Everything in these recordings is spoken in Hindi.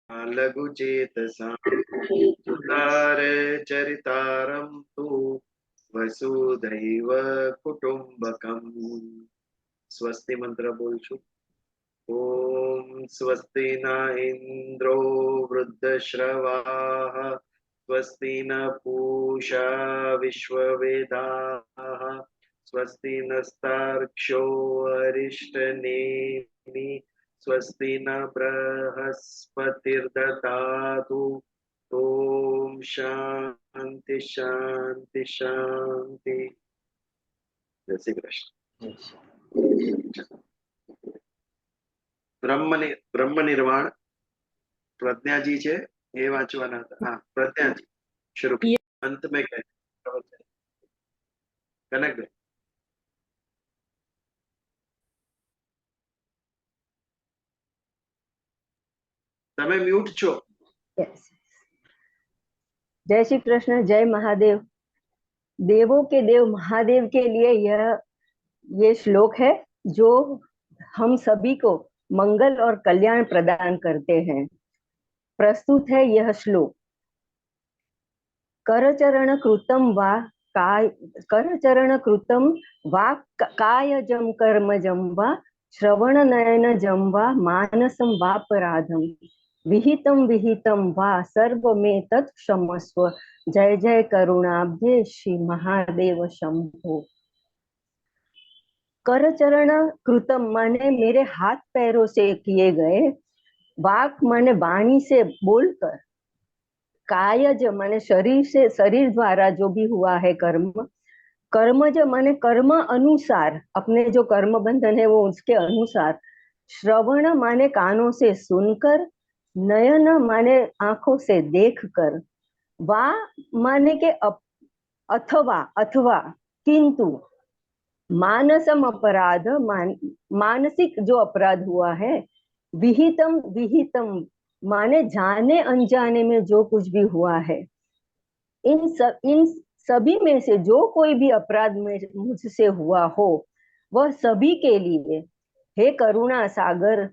लघुचेतसां सुतारचरितारं तु वसुधैव कुटुम्बकम्। स्वस्ति मंत्र बोल छु। ओम स्वस्ति न इंद्रो वृद्धश्रवाः स्वस्ति न पूषा विश्ववेदाः स्वस्ति नस्तार्क्ष्यो अरिष्टनेमि स्वस्ति न बृहस्पतिर्दधातु। ओम शांति शांति शांति। जय श्री कृष्ण। બ્રહ્મ નિર્વાણ પ્રજ્ઞાજી છે એ વાંચવાના હતા. હા, પ્રજ્ઞાજી શરૂ અંત में કહે કનક ભાઈ તમે म्यूट છો. जय श्री कृष्ण, जय महादेव। देवों के देव महादेव के लिए ये श्लोक है जो हम सभी को मंगल और कल्याण प्रदान करते हैं। प्रस्तुत है यह श्लोक। करचरण कृतम वा कायजम कर्मजम वा श्रवण नयनजम वा मानसम वापराधम विहितम विहितम वा सर्वमेतत् क्षमस्व। जय जय करुणाब्धे श्री महादेव शंभो। करचरण कृतम माने मेरे हाथ पैरों से किए गए, वाक माने वाणी से बोलकर, कायज माने शरीर से, शरीर द्वारा जो भी हुआ है कर्म, कर्मज माने कर्म अनुसार, अपने जो कर्म बंधन है वो उसके अनुसार, श्रवण माने कानों से सुनकर, नयन माने आंखों से देखकर, वा माने के अथवा अथवा किंतु, मानसम अपराध मानसिक जो अपराध हुआ है, विहितम विहितम माने जाने अनजाने में जो कुछ भी हुआ है, इन सभी में से जो कोई भी अपराध में मुझसे हुआ हो वह सभी के लिए हे करुणा सागर,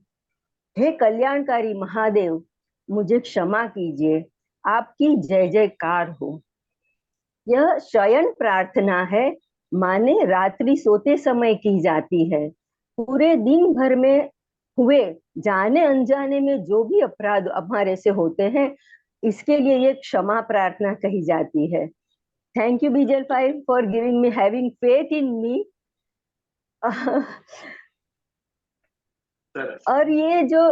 हे कल्याणकारी महादेव, मुझे क्षमा कीजिए। आपकी जय जयकार हो। यह शयन प्रार्थना है, माने रात्रि सोते समय की जाती है। पूरे दिन भर में हुए जाने अनजाने में जो भी अपराध हमारे से होते हैं, इसके लिए ये क्षमा प्रार्थना कही जाती है। Thank you Bijal five for giving me, having faith in me. और ये जो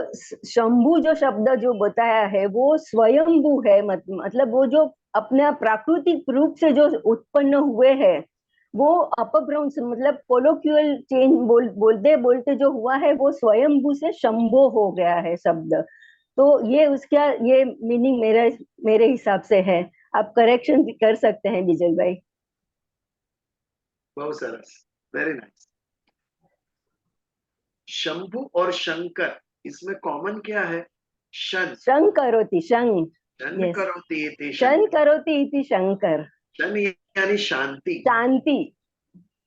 शंभु जो शब्द जो बताया है वो स्वयंभू है, मतलब वो जो अपना प्राकृतिक रूप से जो उत्पन्न हुए हैं, वो अपभ्रंश मतलब कोलोक्युअल चेंज बोलते बोलते जो हुआ है वो स्वयंभू से शंभो हो गया है शब्द। तो ये उसका ये मीनिंग मेरे हिसाब से है। आप करेक्शन कर सकते हैं बिजल भाई। बहुत सरस, वेरी नाइस। शंभु और शंकर, इसमें कॉमन क्या है? शन करोति शं, शन करोति इति शन करोति इति शंकर। शन यानी शांति, शांति।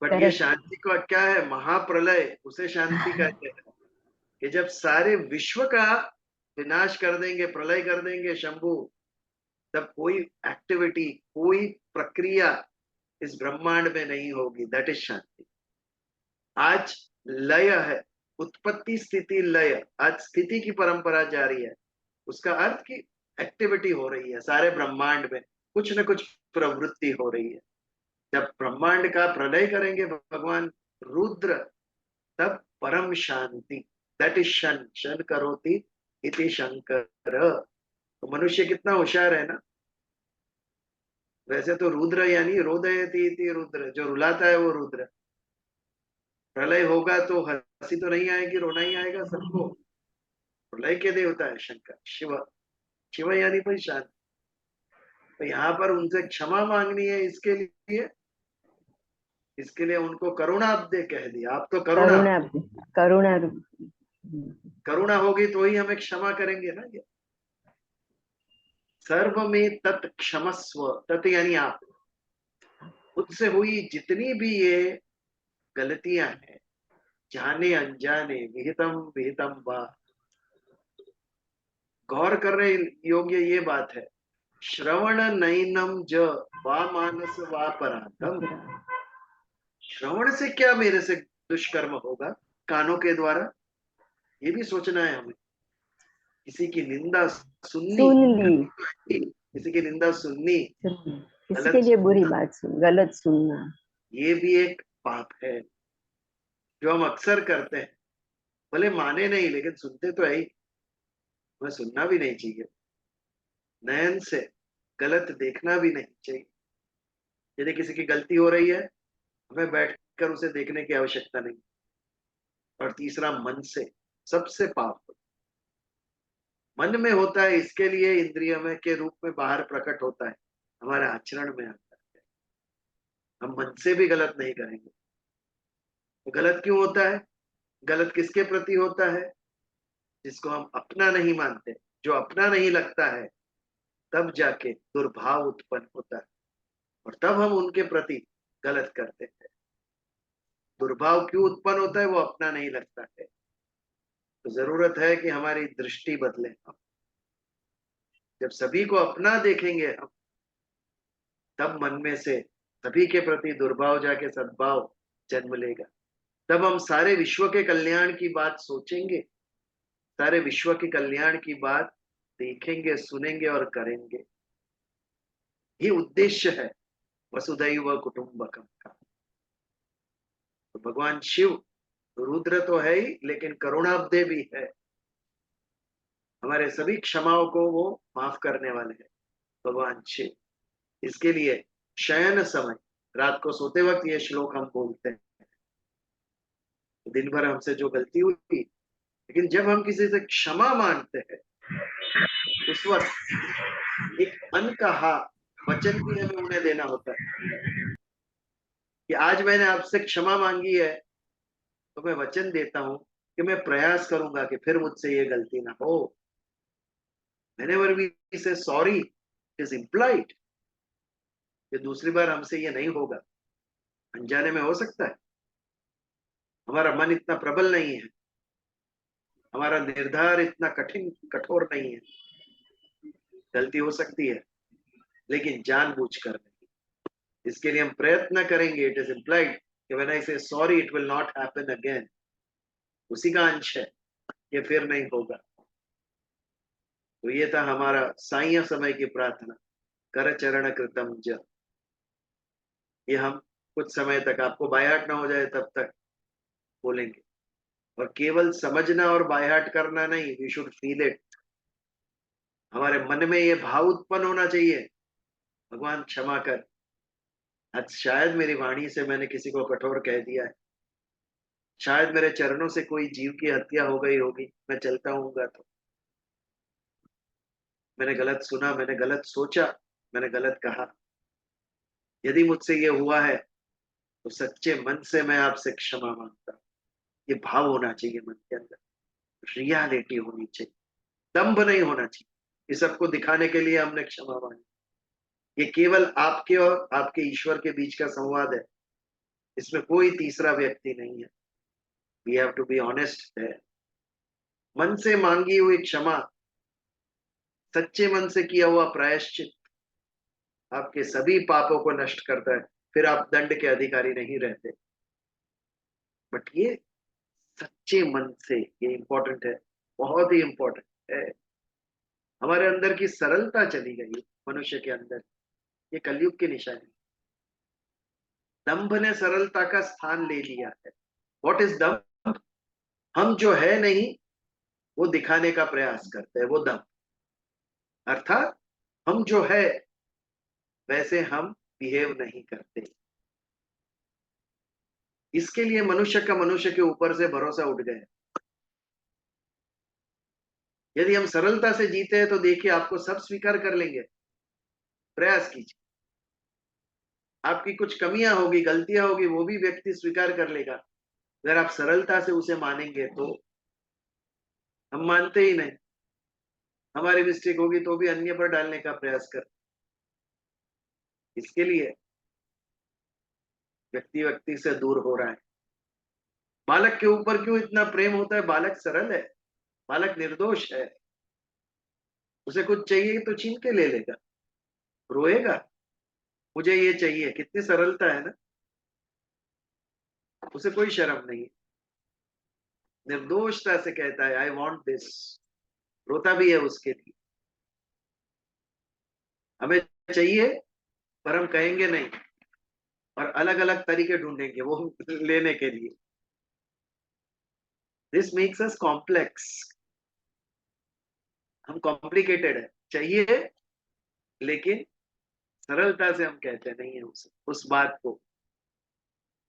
बट ये शांति का क्या है? महाप्रलय उसे शांति कहते हैं कि जब सारे विश्व का विनाश कर देंगे, प्रलय कर देंगे शंभु, तब कोई एक्टिविटी, कोई प्रक्रिया इस ब्रह्मांड में नहीं होगी। दैट इज शांति। आज लय है, उत्पत्ति स्थिति लय, आज स्थिति की परंपरा जारी है। उसका अर्थ की एक्टिविटी हो रही है सारे ब्रह्मांड में, कुछ न कुछ प्रवृत्ति हो रही है। जब ब्रह्मांड का प्रलय करेंगे भगवान रुद्र, तब परम शांति, दैट इज शन, शन करोति इति शंकर। तो मनुष्य कितना होशियार है ना। वैसे तो रुद्र यानी रोदयति इति रुद्र, जो रुलाता है वो रुद्र। प्रलय होगा तो हंसी तो नहीं आएगी, रोना ही आएगा सबको। प्रलय के देवता है शंकर, शिव। शिव यानी भाई शांति। तो यहाँ पर उनसे क्षमा मांगनी है, इसके लिए उनको करुणाब्दे कह दिया। आप तो करुणा करुणा करुणा होगी तो ही हमें क्षमा करेंगे ना। ये सर्व में तत् क्षमस्व, तत् यानी आप, खुद हुई जितनी भी ये गलतियां हैं, जाने अनजाने, विहितम विहितम वा, गौर करने योग्य ये बात है, श्रवण नैनम ज वा मानस वा परातम। श्रवण से क्या मेरे से दुष्कर्म होगा, कानों के द्वारा, ये भी सोचना है हमें। किसी की निंदा सुननी, सुन ली, किसी की निंदा सुननी, किसी के गलत लिए बुरी सुनना, बात गलत सुनना, ये भी एक पाप है जो हम अक्सर करते हैं। भले माने नहीं, लेकिन सुनते तो है ही। हमें सुनना भी नहीं चाहिए, नयन से गलत देखना भी नहीं चाहिए। यदि किसी की गलती हो रही है, हमें बैठकर उसे देखने की आवश्यकता नहीं। और तीसरा, मन से सबसे पाप मन में होता है, इसके लिए इंद्रिय में के रूप में बाहर प्रकट होता है, हमारे आचरण में आता है। हम मन से भी गलत नहीं करेंगे तो गलत क्यों होता है? गलत किसके प्रति होता है? जिसको हम अपना नहीं मानते, जो अपना नहीं लगता है, तब जाके दुर्भाव उत्पन्न होता है और तब हम उनके प्रति गलत करते हैं। दुर्भाव क्यों उत्पन्न होता है? वो अपना नहीं लगता है। तो जरूरत है कि हमारी दृष्टि बदले। हम जब सभी को अपना देखेंगे हम, तब मन में से सभी के प्रति दुर्भाव जाके सद्भाव जन्म लेगा। तब हम सारे विश्व के कल्याण की बात सोचेंगे, सारे विश्व के कल्याण की बात देखेंगे, सुनेंगे और करेंगे। ये उद्देश्य है वसुधैव कुटुंबकम का। तो भगवान शिव रुद्र तो है ही, लेकिन करुणाब्धे भी है। हमारे सभी क्षमाओं को वो माफ करने वाले हैं भगवान शिव। इसके लिए शयन समय, रात को सोते वक्त ये श्लोक हम बोलते हैं। दिन भर हमसे जो गलती हुई, लेकिन जब हम किसी से क्षमा मांगते हैं, उस वक्त एक अनकहा वचन भी हमें उन्हें देना होता है कि आज मैंने आपसे क्षमा मांगी है, तो मैं वचन देता हूं कि मैं प्रयास करूंगा कि फिर मुझसे ये गलती ना हो। whenever we say sorry, it is implied कि दूसरी बार हमसे ये नहीं होगा। अनजाने में हो सकता है, हमारा मन इतना प्रबल नहीं है, हमारा निर्धार इतना कठिन कठोर नहीं है। गलती हो सकती है, लेकिन जानबूझकर नहीं। इसके लिए हम प्रयत्न करेंगे। इट इज इम्प्लाइड कि व्हेन आई से sorry it will not happen again, उसी का अंश है, ये फिर नहीं होगा। तो ये था हमारा साय समय की प्रार्थना, कर चरण कृतम ज। ये हम कुछ समय तक, आपको बायाट ना हो जाए तब तक बोलेंगे। और केवल समझना और बायहाट करना नहीं, वी शुड फील इट। हमारे मन में ये भाव उत्पन्न होना चाहिए, भगवान क्षमा कर, आज शायद मेरी वाणी से मैंने किसी को कठोर कह दिया है, शायद मेरे चरणों से कोई जीव की हत्या हो गई होगी, मैं चलता हूँगा तो मैंने गलत सुना, मैंने गलत सोचा, मैंने गलत कहा। यदि मुझसे ये हुआ है, तो सच्चे मन से मैं आपसे क्षमा मांगता हूँ। ये भाव होना चाहिए मन के अंदर, रियलिटी होनी चाहिए, दंभ नहीं होना चाहिए ये सबको दिखाने के लिए हमने क्षमा मांगी। ये केवल आपके और आपके ईश्वर के बीच का संवाद है, इसमें कोई तीसरा व्यक्ति नहीं है। We have to be honest है। मन से मांगी हुई क्षमा, सच्चे मन से किया हुआ प्रायश्चित आपके सभी पापों को नष्ट करता है। फिर आप दंड के अधिकारी नहीं रहते। बट ये सच्चे मन से, ये इंपॉर्टेंट है, बहुत ही इंपॉर्टेंट है। हमारे अंदर की सरलता चली गई मनुष्य के अंदर, ये कलयुग की निशानी। दंभ ने सरलता का स्थान ले लिया है। व्हाट इज दंभ? हम जो है नहीं वो दिखाने का प्रयास करते हैं, वो दंभ। अर्थात हम जो है वैसे हम बिहेव नहीं करते। इसके लिए मनुष्य का मनुष्य के ऊपर से भरोसा उठ गया। यदि हम सरलता से जीते हैं तो देखिए आपको सब स्वीकार कर लेंगे। प्रयास कीजिए, आपकी कुछ कमियां होगी, गलतियां होगी, वो भी व्यक्ति स्वीकार कर लेगा अगर आप सरलता से उसे मानेंगे तो। हम मानते ही नहीं, हमारी मिस्टेक होगी तो भी अन्य पर डालने का प्रयास कर। इसके लिए व्यक्ति व्यक्ति से दूर हो रहा है। बालक के ऊपर क्यों इतना प्रेम होता है? बालक सरल है, बालक निर्दोष है। उसे कुछ चाहिए तो छीन के ले लेगा, रोएगा मुझे ये चाहिए, कितनी सरलता है ना। उसे कोई शर्म नहीं, निर्दोषता से कहता है आई वॉन्ट दिस, रोता भी है उसके लिए। हमें चाहिए पर हम कहेंगे नहीं, और अलग अलग तरीके ढूंढेंगे वो लेने के लिए। दिस मेक्स अस कॉम्प्लेक्स, हम कॉम्प्लिकेटेड है, चाहिए लेकिन सरलता से हम कहते नहीं है उस बात को।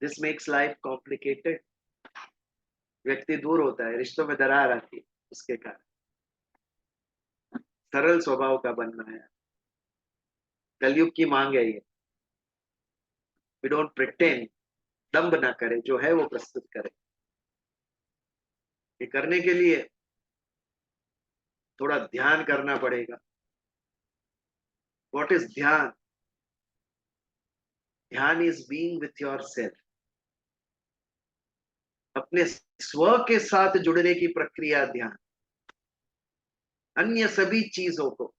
दिस मेक्स लाइफ कॉम्प्लिकेटेड, व्यक्ति दूर होता है, रिश्तों में दरार आती है उसके कारण। सरल स्वभाव का बनना है, कलयुग की मांग है ये। वी डोंट प्रिटेंड, दम्भ ना करे, जो है वो प्रस्तुत करे। ये करने के लिए थोड़ा ध्यान करना पड़ेगा। व्हाट इज ध्यान? ध्यान is being with your self, अपने स्व के साथ जुड़ने की प्रक्रिया ध्यान। अन्य सभी चीजों को,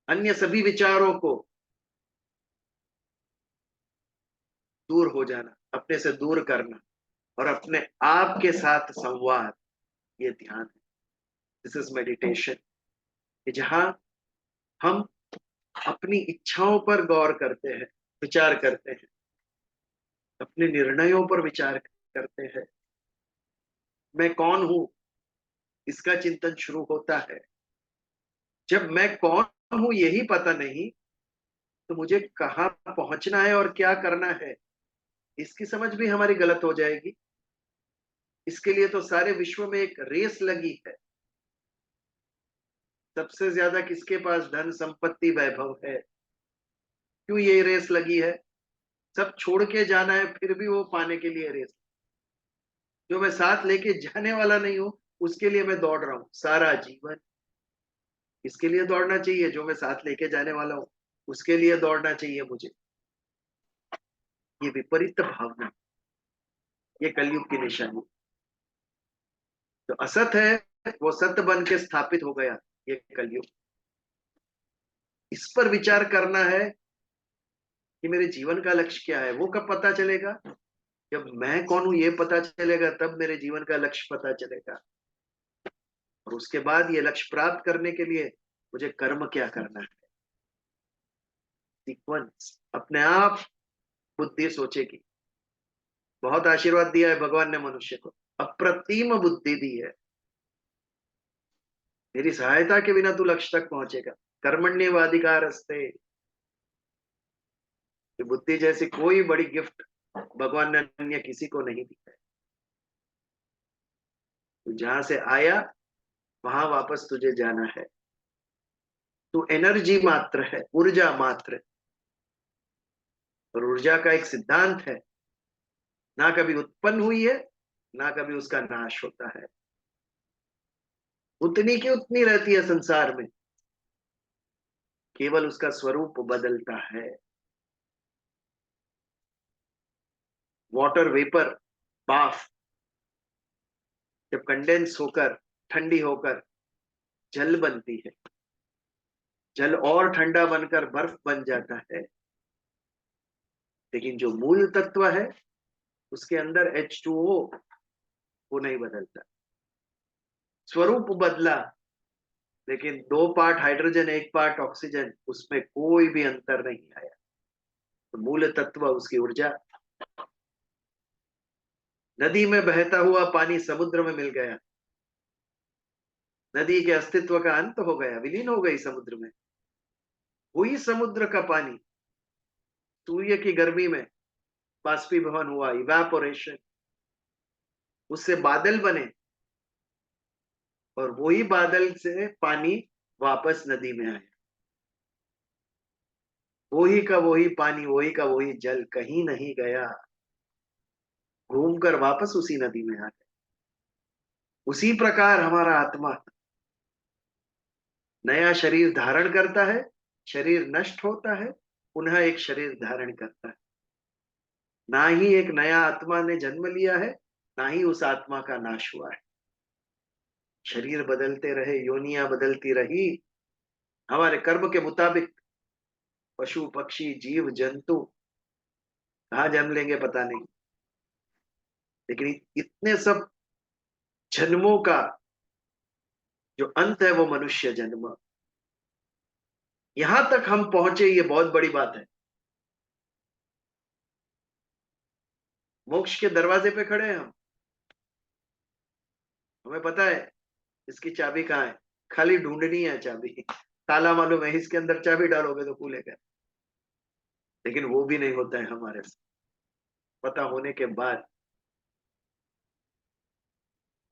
अन्य सभी विचारों को दूर हो जाना, अपने से दूर करना और अपने आप के साथ संवाद, ये ध्यान है। दिस इज मेडिटेशन, जहां हम अपनी इच्छाओं पर गौर करते हैं, विचार करते हैं, अपने निर्णयों पर विचार करते हैं। मैं कौन हूं, इसका चिंतन शुरू होता है। जब मैं कौन हूं यही पता नहीं, तो मुझे कहां पहुंचना है और क्या करना है, इसकी समझ भी हमारी गलत हो जाएगी। इसके लिए तो सारे विश्व में एक रेस लगी है। सबसे ज्यादा किसके पास धन संपत्ति वैभव है? क्यों ये रेस लगी है? सब छोड़ के जाना है, फिर भी वो पाने के लिए रेस। जो मैं साथ लेके जाने वाला नहीं हूं, उसके लिए मैं दौड़ रहा हूं सारा जीवन। इसके लिए दौड़ना चाहिए जो मैं साथ लेके जाने वाला हूं, उसके लिए दौड़ना चाहिए मुझे। ये विपरीत भावना, ये कलयुग की निशानी। तो असत है वो सत्य बन के स्थापित हो गया, ये कलयुग। इस पर विचार करना है कि मेरे जीवन का लक्ष्य क्या है। वो कब पता चलेगा? जब मैं कौन हूं ये पता चलेगा, तब मेरे जीवन का लक्ष्य पता चलेगा। और उसके बाद ये लक्ष्य प्राप्त करने के लिए मुझे कर्म क्या करना है, सीक्वेंस अपने आप बुद्धि सोचेगी। बहुत आशीर्वाद दिया है भगवान ने मनुष्य को, अप्रतिम बुद्धि दी है। मेरी सहायता के बिना तू लक्ष्य तक पहुंचेगा। कर्मण्येवाधिकारस्ते, ये बुद्धि जैसी कोई बड़ी गिफ्ट भगवान ने अन्य किसी को नहीं दी है। तू जहां से आया वहां वापस तुझे जाना है। तू एनर्जी मात्र है, ऊर्जा मात्र। और ऊर्जा का एक सिद्धांत है, ना कभी उत्पन्न हुई है, ना कभी उसका नाश होता है। उतनी की उतनी रहती है संसार में, केवल उसका स्वरूप बदलता है। वाटर वेपर, बाफ, जब कंडेंस होकर ठंडी होकर जल बनती है, जल और ठंडा बनकर बर्फ बन जाता है। लेकिन जो मूल तत्व है उसके अंदर H2O, वो नहीं बदलता। स्वरूप बदला, लेकिन 2 पार्ट हाइड्रोजन 1 पार्ट ऑक्सीजन, उसमें कोई भी अंतर नहीं आया। तो मूल तत्व उसकी ऊर्जा। नदी में बहता हुआ पानी समुद्र में मिल गया, नदी के अस्तित्व का अंत हो गया, विलीन हो गई समुद्र में। वही समुद्र का पानी सूर्य की गर्मी में बाष्पीभवन हुआ, इवापोरेशन, उससे बादल बने, और वही बादल से पानी वापस नदी में आया। वही का वही पानी, वही का वही जल, कहीं नहीं गया, घूमकर वापस उसी नदी में आ गया। उसी प्रकार हमारा आत्मा नया शरीर धारण करता है, शरीर नष्ट होता है, पुनः एक शरीर धारण करता है। ना ही एक नया आत्मा ने जन्म लिया है, ना ही उस आत्मा का नाश हुआ है। शरीर बदलते रहे, योनियां बदलती रही, हमारे कर्म के मुताबिक पशु पक्षी जीव जंतु कहाँ जन्म लेंगे पता नहीं, लेकिन इतने सब जन्मों का जो अंत है वो मनुष्य जन्म। यहां तक हम पहुंचे, ये बहुत बड़ी बात है। मोक्ष के दरवाजे पे खड़े हैं हम, हमें पता है इसकी चाबी कहाँ है, खाली ढूंढनी है चाबी। ताला मालूम है, इसके अंदर चाबी डालोगे तो खुलेगा, लेकिन वो भी नहीं होता है हमारे से पता होने के बाद।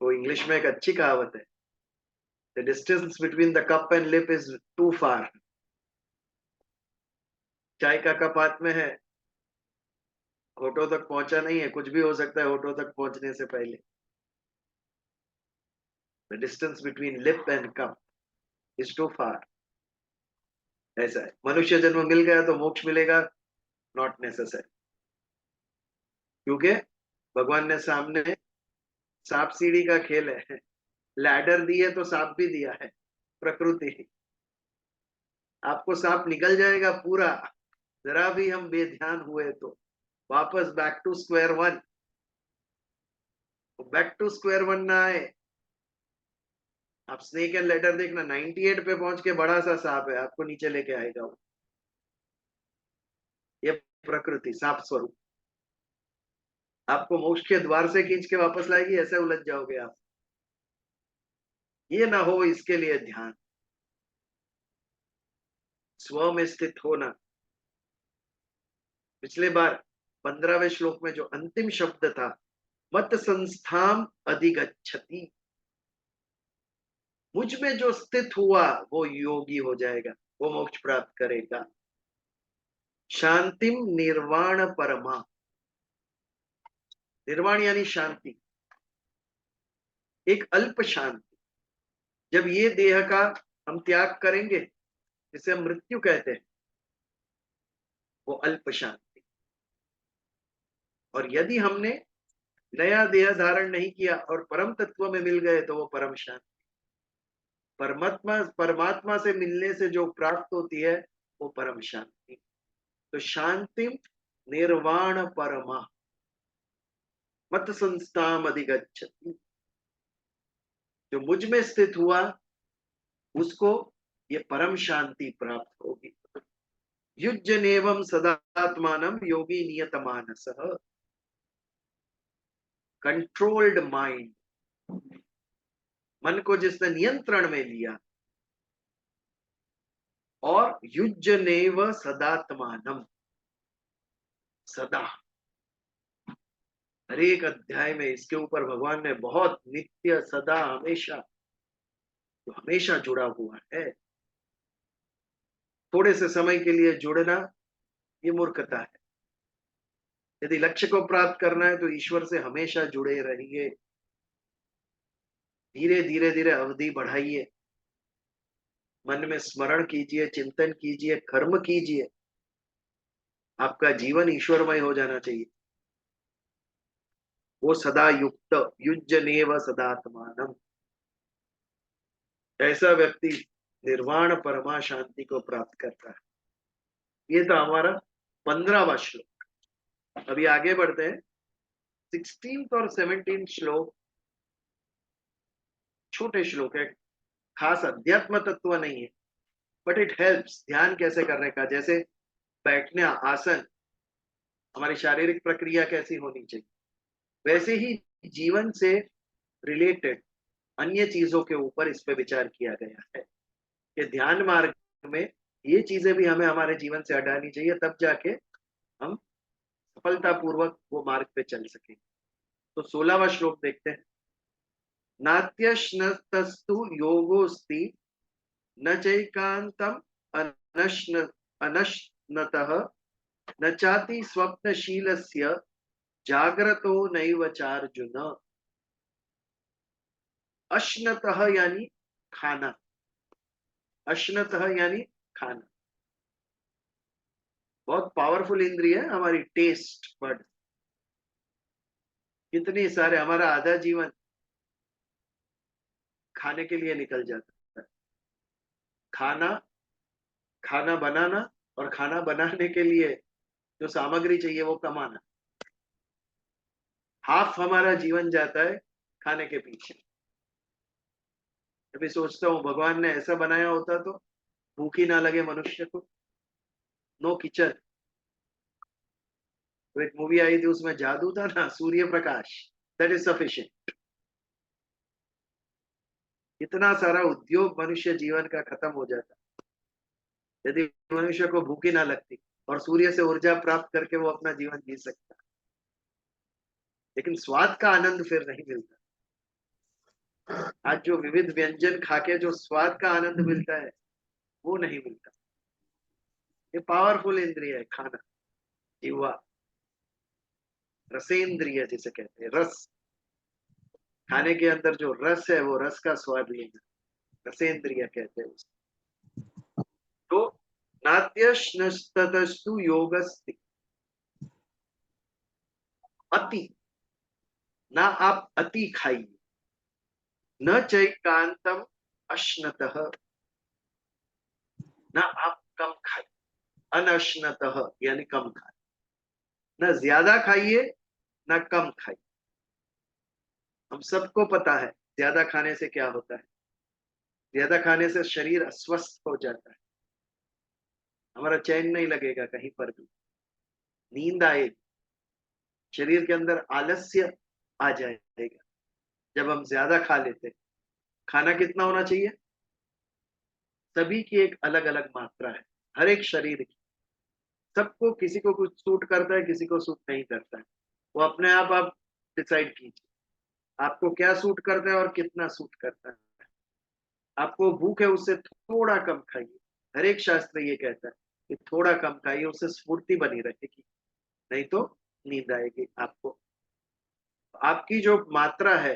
वो इंग्लिश में एक अच्छी कहावत है, the distance between the cup and lip is too far. चाय का कप हाथ में है, होठों तक पहुंचा नहीं है, कुछ भी हो सकता है होठों तक पहुंचने से पहले। The distance between lip and cup is too far. ऐसा है, मनुष्य जन्म मिल गया तो मोक्ष मिलेगा, नॉट नेसेसरी। क्योंकि भगवान ने सामने सांप सीढ़ी का खेल है, लैडर दी है तो सांप भी दिया है, प्रकृति। आपको सांप निकल जाएगा पूरा, जरा भी हम बेध्यान हुए तो वापस back to square one. Back to square one ना आए। आप स्नेक एंड लेडर देखना, 98 पे पहुंच के बड़ा सा सांप है, आपको नीचे लेके आएगा वो। ये प्रकृति सांप स्वरूप आपको मोक्ष के द्वार से खींच के वापस लाएगी, ऐसे उलझ जाओगे आप। ये ना हो, इसके लिए ध्यान, स्व में स्थित होना। पिछले बार 15वें श्लोक में जो अंतिम शब्द था, मत संस्थाम अधिगच्छति, मुझ में जो स्थित हुआ वो योगी हो जाएगा, वो मोक्ष प्राप्त करेगा। शांतिम निर्वाण परमा, निर्वाण यानी शांति, एक अल्प शांति। जब ये देह का हम त्याग करेंगे, जिसे हम मृत्यु कहते हैं, वो अल्प शांति। और यदि हमने नया देह धारण नहीं किया और परम तत्व में मिल गए तो वो परम शांति। परमात्मा परमात्मा से मिलने से जो प्राप्त होती है वो परम शांति। तो शांति निर्वाण परमा, मत संस्थाम अधिगच्छति, जो मुझ में स्थित हुआ उसको ये परम शांति प्राप्त होगी। युज्यनेवं सदात्मानं योगी नियतमानसः, कंट्रोल्ड माइंड, मन को जिसने नियंत्रण में लिया। और युज्यनेव सदात्मानम, सदा, हर एक अध्याय में इसके ऊपर भगवान ने बहुत नित्य सदा हमेशा, तो हमेशा जुड़ा हुआ है। थोड़े से समय के लिए जुड़ना ये मूर्खता है। यदि लक्ष्य को प्राप्त करना है तो ईश्वर से हमेशा जुड़े रहिए। धीरे धीरे धीरे अवधि बढ़ाइए, मन में स्मरण कीजिए, चिंतन कीजिए, कर्म कीजिए, आपका जीवन ईश्वरमय हो जाना चाहिए। वो सदा युक्त, युज्यनेव सदात्मानम, ऐसा व्यक्ति निर्वाण परमा शांति को प्राप्त करता है। ये तो हमारा 15वां श्लोक। अभी आगे बढ़ते हैं। 16th और 17th श्लोक छोटे श्लोक है, खास अध्यात्म तत्व नहीं है, बट इट हेल्प्स ध्यान कैसे करने का। जैसे बैठने, आसन, हमारी शारीरिक प्रक्रिया कैसी होनी चाहिए, वैसे ही जीवन से रिलेटेड अन्य चीजों के ऊपर इस पे विचार किया गया है कि ध्यान मार्ग में ये चीजें भी हमें हमारे जीवन से हटानी चाहिए, तब जाके हम सफलतापूर्वक वो मार्ग पे चल सके। तो 16वां श्लोक देखते हैं। नात्यश्नतस्तु योगोस्ति न चैकांतम अनश्न अनश्नतः न चाति स्वप्नशीलस्य जागृतो नैव चार्जुन। अश्नतः यानी खाना, अश्नतः यानी खाना। बहुत पावरफुल इंद्रिय है हमारी टेस्ट बड। कितने सारे, हमारा आधा जीवन खाने के लिए निकल जाता है। खाना, खाना बनाना और खाना बनाने के लिए जो सामग्री चाहिए वो कमाना। हाफ हमारा जीवन जाता है खाने के पीछे। अभी सोचता हूँ भगवान ने ऐसा बनाया होता तो भूख ही ना लगे मनुष्य को। No kitchen. तो एक मूवी आई थी उसमें जादू था ना, सूर्य प्रकाश, दैट इज सफिशिएंट। इतना सारा उद्योग मनुष्य जीवन का खत्म हो जाता यदि मनुष्य को भूख ही ना लगती और सूर्य से ऊर्जा प्राप्त करके वो अपना जीवन जी सकता। लेकिन स्वाद का आनंद फिर नहीं मिलता। आज जो विविध व्यंजन खाके जो स्वाद का आनंद मिलता है वो नहीं मिलता। ये पावरफुल इंद्रिय है खाना, जीवा, रसेंद्रिय जिसे कहते हैं। रस, खाने के अंदर जो रस है वो रस का स्वाद लेना, रसेंद्रिय कहते हैं उसको। तो नात्यश्नस्ततस्तु योगस्ति, अति, ना आप अति खाइए। न चैकांतम अश्नतः, ना आप कम खाइए। अनश्नतः यानी कम खाइए। न ज्यादा खाइए ना कम खाइए। हम सबको पता है ज्यादा खाने से क्या होता है। ज्यादा खाने से शरीर अस्वस्थ हो जाता है, हमारा चैन नहीं लगेगा कहीं पर भी, नींद आएगी, शरीर के अंदर आलस्य आ जाएगा जब हम ज्यादा खा लेते हैं। खाना कितना होना चाहिए? सभी की एक अलग अलग मात्रा है, हर एक शरीर की। सबको, किसी को कुछ सूट करता है, किसी को सूट नहीं करता है। वो अपने आप डिसाइड कीजिए आपको क्या सूट करता है और कितना सूट करता है। आपको भूख है उससे थोड़ा कम खाइए। हर एक शास्त्र ये कहता है कि थोड़ा कम खाइए, उससे स्फूर्ति बनी रहेगी, नहीं तो नींद आएगी आपको। आपकी जो मात्रा है,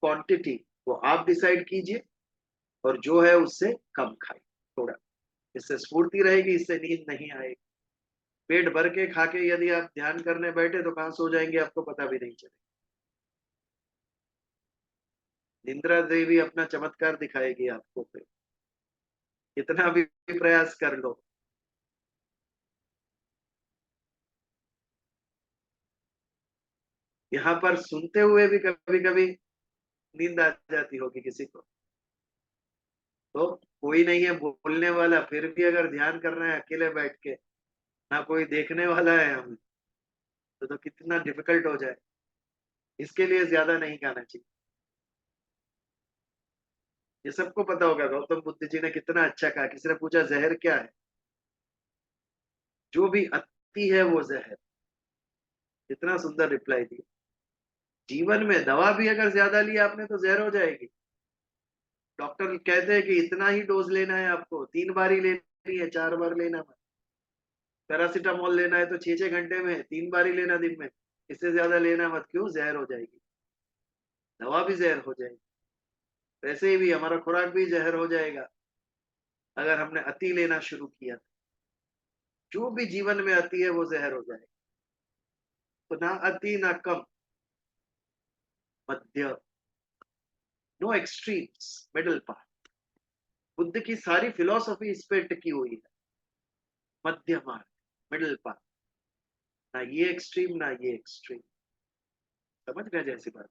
क्वांटिटी, वो आप डिसाइड कीजिए और जो है उससे कम खाइए थोड़ा। इससे स्फूर्ति रहेगी, इससे नींद नहीं आएगी। पेट भर के खा के यदि आप ध्यान करने बैठे तो कहां सो जाएंगे आपको पता भी नहीं चलेगा। निद्रा देवी अपना चमत्कार दिखाएगी आपको, फिर कितना भी प्रयास कर लो। यहाँ पर सुनते हुए भी कभी कभी नींद आ जाती होगी किसी को। तो कोई नहीं है बोलने वाला, फिर भी अगर ध्यान कर रहे हैं अकेले बैठ के, ना कोई देखने वाला है हमें, तो कितना डिफिकल्ट हो जाए। इसके लिए ज्यादा नहीं खाना चाहिए। ये सबको पता होगा, गौतम बुद्ध जी ने कितना अच्छा कहा। किसी ने पूछा जहर क्या है? जो भी अति है वो जहर। कितना सुंदर रिप्लाई दिया। जीवन में दवा भी अगर ज्यादा ली आपने तो जहर हो जाएगी। डॉक्टर कहते हैं कि इतना ही डोज लेना है आपको, 3 बार ही लेनी है, 4 बार लेना मत। पैरासीटामोल लेना है तो 6-6 घंटे में 3 बार ही लेना दिन में, इससे ज्यादा लेना मत। क्यों? जहर हो जाएगी, दवा भी जहर हो जाएगी। वैसे ही भी हमारा खुराक भी जहर हो जाएगा अगर हमने अति लेना शुरू किया। जो भी जीवन में अति है वो जहर हो जाएगा। तो ना अति ना कम, मध्य, no extremes, middle path. Buddha की सारी फिलॉसफी इस पे टिकी हुई है, मध्य मार्ग, मिडिल पाथ। ना ये एक्सट्रीम ना ये एक्सट्रीम। समझ गए जैसी बात।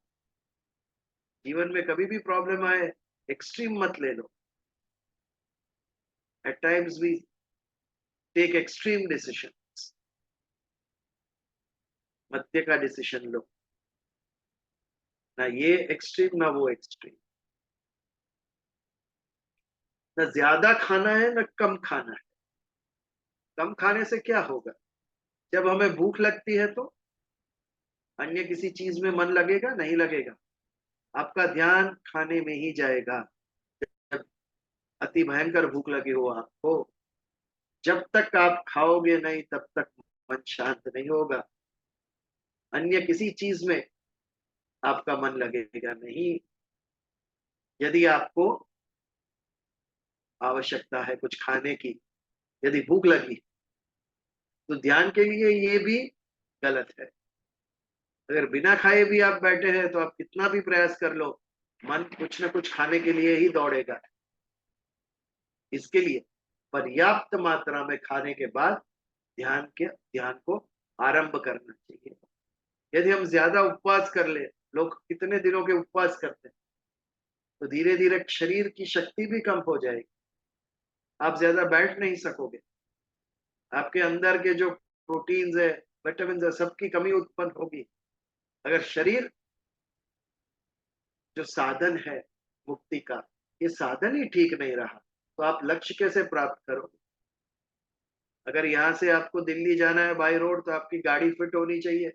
जीवन में कभी भी प्रॉब्लम आए, एक्सट्रीम मत ले लो। At times we take extreme decision, मध्य का डिसीजन लो। ना ये एक्सट्रीम ना वो एक्सट्रीम। ना ज्यादा खाना है ना कम खाना है। कम खाने से क्या होगा? जब हमें भूख लगती है तो अन्य किसी चीज में मन लगेगा? नहीं लगेगा। आपका ध्यान खाने में ही जाएगा। जब अति भयंकर भूख लगी हो आपको, जब तक आप खाओगे नहीं तब तक मन शांत नहीं होगा। अन्य किसी चीज में आपका मन लगेगा नहीं। यदि आपको आवश्यकता है कुछ खाने की, यदि भूख लगी, तो ध्यान के लिए ये भी गलत है। अगर बिना खाए भी आप बैठे हैं तो आप कितना भी प्रयास कर लो मन कुछ ना कुछ खाने के लिए ही दौड़ेगा। इसके लिए पर्याप्त मात्रा में खाने के बाद ध्यान को आरंभ करना चाहिए। यदि हम ज्यादा उपवास कर ले, लोग कितने दिनों के उपवास करते हैं, तो धीरे धीरे शरीर की शक्ति भी कम हो जाएगी। आप ज्यादा बैठ नहीं सकोगे, आपके अंदर के जो प्रोटीन्स है, विटामिन है, सबकी कमी उत्पन्न होगी। अगर शरीर जो साधन है मुक्ति का, ये साधन ही ठीक नहीं रहा, तो आप लक्ष्य कैसे प्राप्त करोगे? अगर यहाँ से आपको दिल्ली जाना है बाई रोड, तो आपकी गाड़ी फिट होनी चाहिए,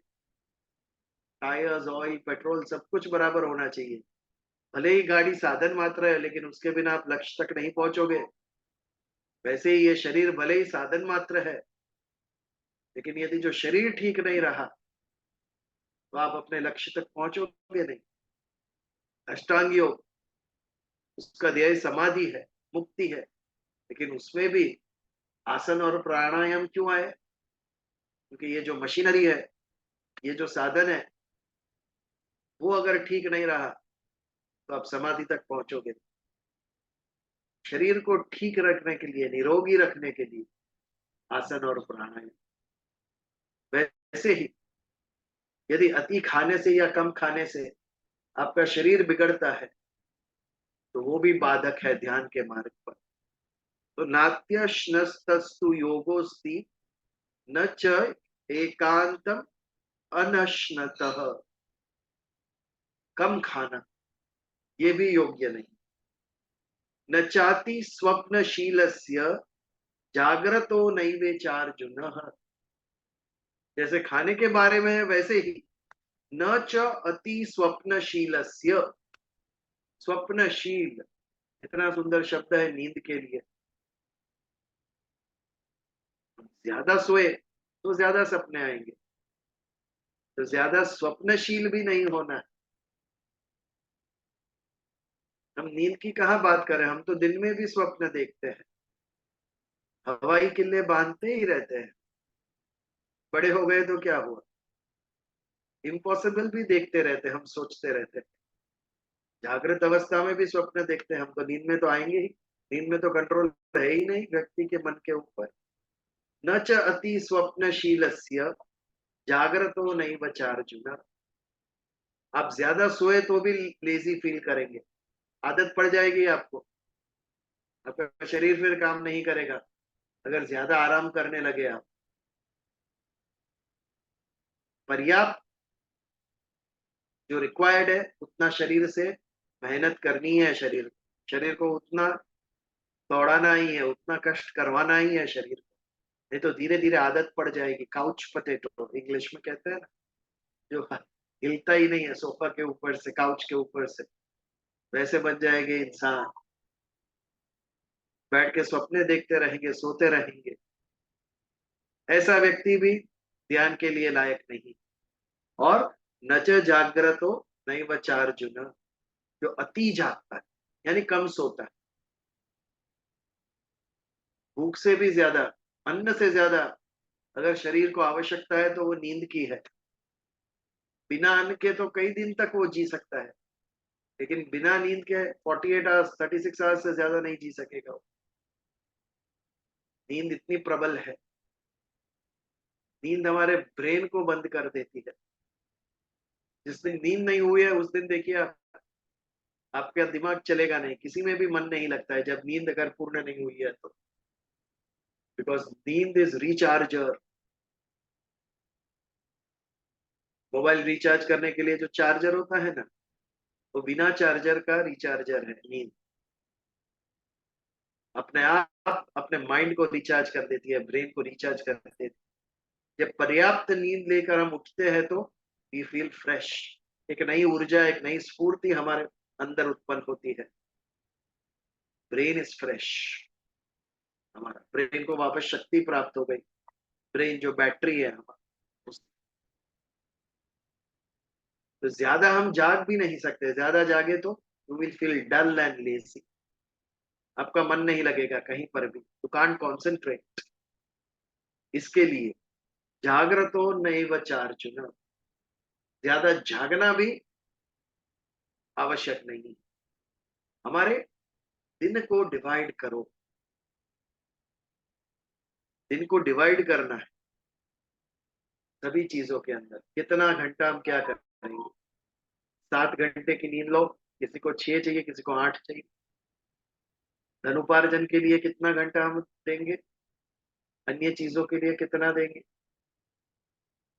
टायर्स, ऑयल, पेट्रोल सब कुछ बराबर होना चाहिए। भले ही गाड़ी साधन मात्र है, लेकिन उसके बिना आप लक्ष्य तक नहीं पहुंचोगे। वैसे ही ये शरीर भले ही साधन मात्र है, लेकिन यदि जो शरीर ठीक नहीं रहा, तो आप अपने लक्ष्य तक पहुंचोगे नहीं। अष्टांग योग, उसका ध्येय समाधि है, मुक्ति है, लेकिन उसमें भी आसन और प्राणायाम क्यों आए? क्योंकि ये जो मशीनरी है, ये जो साधन है, वो अगर ठीक नहीं रहा, तो आप समाधि तक पहुंचोगे। शरीर को ठीक रखने के लिए, निरोगी रखने के लिए आसन और प्राणायाम। वैसे ही यदि अति खाने से या कम खाने से आपका शरीर बिगड़ता है, तो वो भी बाधक है ध्यान के मार्ग पर। तो नात्यश्नस्तस्तु योगोस्ति न च एकांतम अनश्नतः। कम खाना ये भी योग्य नहीं। न चाति स्वप्नशीलस्य जागृतो नैवेचार्जुन। जैसे खाने के बारे में है, वैसे ही न च अति स्वप्नशीलस्य। स्वप्नशील इतना सुंदर शब्द है नींद के लिए। ज्यादा सोए तो ज्यादा सपने आएंगे, तो ज्यादा स्वप्नशील भी नहीं होना। हम नींद की कहाँ बात करें, हम तो दिन में भी स्वप्न देखते हैं, हवाई किल्ले बांधते ही रहते हैं। बड़े हो गए तो क्या हुआ, इम्पॉसिबल भी देखते रहते, हम सोचते रहते हैं। जागृत अवस्था में भी स्वप्न देखते हैं हम, तो नींद में तो आएंगे ही। नींद में तो कंट्रोल है ही नहीं व्यक्ति के मन के ऊपर। न च अति स्वप्नशीलस्य जागृतो नैव चार्जुन। आप ज्यादा सोए तो भी लेजी फील करेंगे, आदत पड़ जाएगी आपको, आपका शरीर फिर काम नहीं करेगा अगर ज्यादा आराम करने लगे आप। पर्याप्त जो रिक्वायर्ड है उतना शरीर से मेहनत करनी है। शरीर को उतना दौड़ाना ही है, उतना कष्ट करवाना ही है शरीर को। नहीं तो धीरे धीरे आदत पड़ जाएगी। काउच पटेटो इंग्लिश में कहते हैं ना, जो हिलता ही नहीं है सोफा के ऊपर से, काउच के ऊपर से, वैसे बन जाएंगे इंसान। बैठ के सपने देखते रहेंगे, सोते रहेंगे। ऐसा व्यक्ति भी ध्यान के लिए लायक नहीं। और न च जागृतो नैव चार्जुन। जो अति जागता है यानी कम सोता है, भूख से भी ज्यादा, अन्न से ज्यादा अगर शरीर को आवश्यकता है, तो वो नींद की है। बिना अन्न के तो कई दिन तक वो जी सकता है, लेकिन बिना नींद के 48 आवर्स, 36 आवर्स से ज्यादा नहीं जी सकेगा वो। नींद इतनी प्रबल है। नींद हमारे ब्रेन को बंद कर देती है। जिस दिन नींद नहीं हुई है, उस दिन देखिए आप, आपका दिमाग चलेगा नहीं, किसी में भी मन नहीं लगता है जब नींद अगर पूर्ण नहीं हुई है तो। बिकॉज नींद इज रिचार्जर। मोबाइल रिचार्ज करने के लिए जो चार्जर होता है ना, वो बिना चार्जर का रिचार्जर है नींद। अपने आप अपने माइंड को रिचार्ज कर देती है, ब्रेन को रिचार्ज कर देती है। जब पर्याप्त नींद लेकर हम उठते हैं, तो वी फील फ्रेश। एक नई ऊर्जा, एक नई स्फूर्ति हमारे अंदर उत्पन्न होती है। Brain is fresh. हमारा ब्रेन को वापस शक्ति प्राप्त हो गई। ब्रेन जो बैटरी है हमारा, तो ज्यादा हम जाग भी नहीं सकते। ज्यादा जागे तो you will feel dull and lazy. आपका मन नहीं लगेगा कहीं पर भी, यू कांट कॉन्सेंट्रेट। इसके लिए जागृतो नैव चार्जुन। ज्यादा जागना भी आवश्यक नहीं। हमारे दिन को डिवाइड करो, दिन को डिवाइड करना है सभी चीजों के अंदर। कितना घंटा हम क्या करेंगे? 7 घंटे की नींद लो, किसी को 6 चाहिए, किसी को 8 चाहिए। धन उपार्जन के लिए कितना घंटा हम देंगे, अन्य चीजों के लिए कितना देंगे,